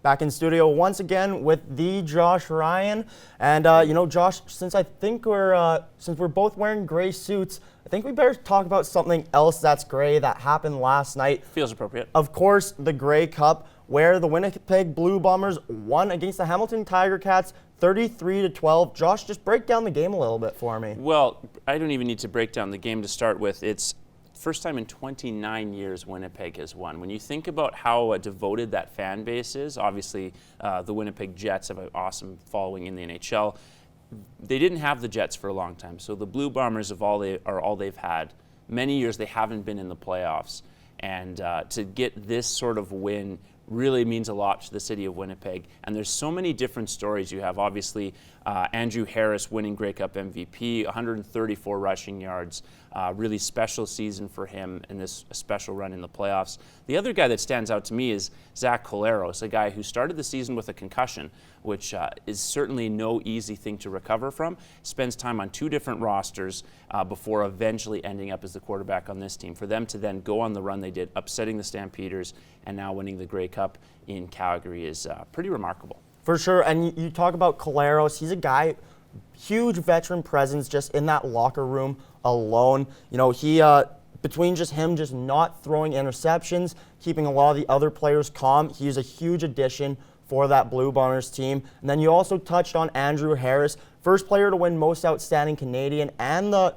Back in studio once again with the Josh Ryan, and Josh, since we're both wearing gray suits, I think we better talk about something else that's gray that happened last night. Feels appropriate. Of course, the Grey Cup, where the Winnipeg Blue Bombers won against the Hamilton Tiger Cats 33-12. Josh, just break down the game a little bit for me. Well, I don't even need to break down the game to start with. It's first time in 29 years Winnipeg has won. When you think about how devoted that fan base is, obviously the Winnipeg Jets have an awesome following in the NHL. They didn't have the Jets for a long time, so the Blue Bombers are all they've had. Many years they haven't been in the playoffs, and to get this sort of win really means a lot to the city of Winnipeg. And there's so many different stories. You have obviously Andrew Harris winning Grey Cup MVP, 134 rushing yards, really special season for him in this special run in the playoffs. The other guy that stands out to me is Zach Collaros, a guy who started the season with a concussion, which is certainly no easy thing to recover from. Spends time on two different rosters before eventually ending up as the quarterback on this team. For them to then go on the run they did, upsetting the Stampeders and now winning the Grey Cup in Calgary is pretty remarkable. For sure, and you talk about Collaros, he's a guy, huge veteran presence just in that locker room alone. He between just him just not throwing interceptions, keeping a lot of the other players calm, he's a huge addition for that Blue Bombers team. And then you also touched on Andrew Harris, first player to win Most Outstanding Canadian and the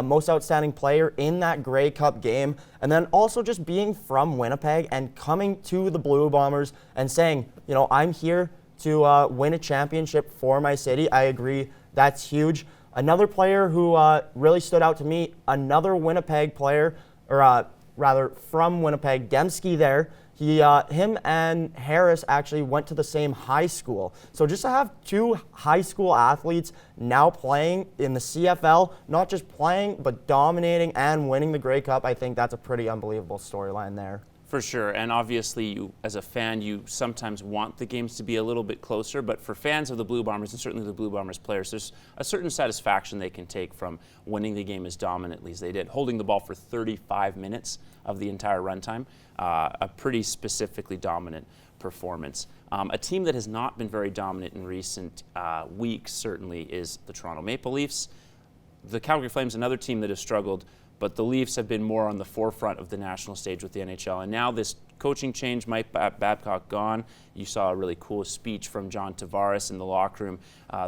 Most Outstanding Player in that Grey Cup game. And then also just being from Winnipeg and coming to the Blue Bombers and saying, I'm here to win a championship for my city. I agree, that's huge. Another player who really stood out to me, another Winnipeg player, or rather from Winnipeg, Dembski there. Him and Harris actually went to the same high school. So just to have two high school athletes now playing in the CFL, not just playing, but dominating and winning the Grey Cup, I think that's a pretty unbelievable storyline there. For sure, and obviously you, as a fan, you sometimes want the games to be a little bit closer, but for fans of the Blue Bombers, and certainly the Blue Bombers players, there's a certain satisfaction they can take from winning the game as dominantly as they did, holding the ball for 35 minutes of the entire runtime, a pretty specifically dominant performance. A team that has not been very dominant in recent weeks, certainly, is the Toronto Maple Leafs. The Calgary Flames, another team that has struggled, but the Leafs have been more on the forefront of the national stage with the NHL. And now this coaching change, Mike Babcock gone. You saw a really cool speech from John Tavares in the locker room,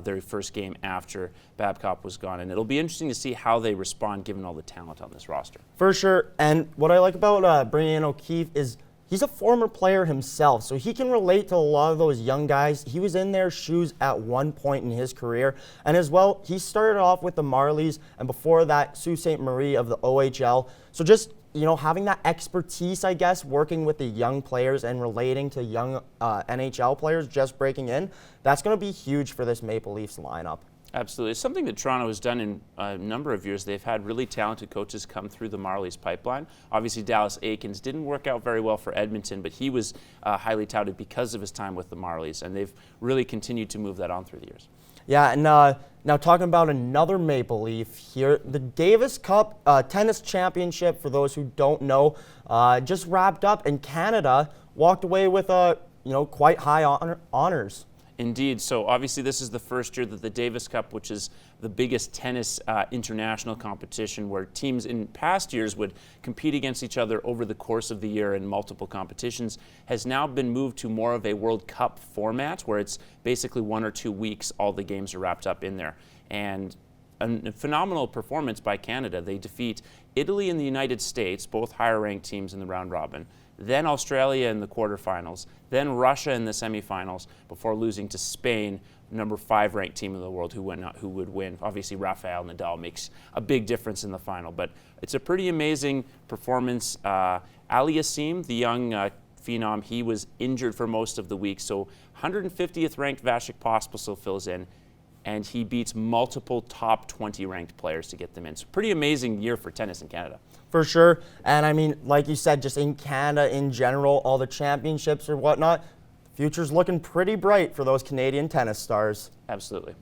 their first game after Babcock was gone. And it'll be interesting to see how they respond given all the talent on this roster. For sure. And what I like about bringing in O'Keefe is he's a former player himself, so he can relate to a lot of those young guys. He was in their shoes at one point in his career. And as well, he started off with the Marlies, and before that, Sault Ste. Marie of the OHL. So just, having that expertise, I guess, working with the young players and relating to young NHL players just breaking in, that's going to be huge for this Maple Leafs lineup. Absolutely. It's something that Toronto has done in a number of years. They've had really talented coaches come through the Marlies pipeline. Obviously, Dallas Aikens didn't work out very well for Edmonton, but he was highly touted because of his time with the Marlies, and they've really continued to move that on through the years. Yeah, and now talking about another Maple Leaf here, the Davis Cup Tennis Championship, for those who don't know, just wrapped up, and Canada walked away with quite high honors. Indeed. So obviously this is the first year that the Davis Cup, which is the biggest tennis international competition where teams in past years would compete against each other over the course of the year in multiple competitions, has now been moved to more of a World Cup format where it's basically 1 or 2 weeks, all the games are wrapped up in there. And a phenomenal performance by Canada. They defeat Italy and the United States, both higher ranked teams in the round robin, then Australia in the quarterfinals, then Russia in the semifinals, before losing to Spain, number 5 ranked team in the world who would win. Obviously, Rafael Nadal makes a big difference in the final, but it's a pretty amazing performance. Ali Yassim, the young phenom, he was injured for most of the week, so 150th ranked Vasek Pospisil fills in, and he beats multiple top 20 ranked players to get them in. So pretty amazing year for tennis in Canada. For sure. And I mean, like you said, just in Canada in general, all the championships or whatnot, the future's looking pretty bright for those Canadian tennis stars. Absolutely.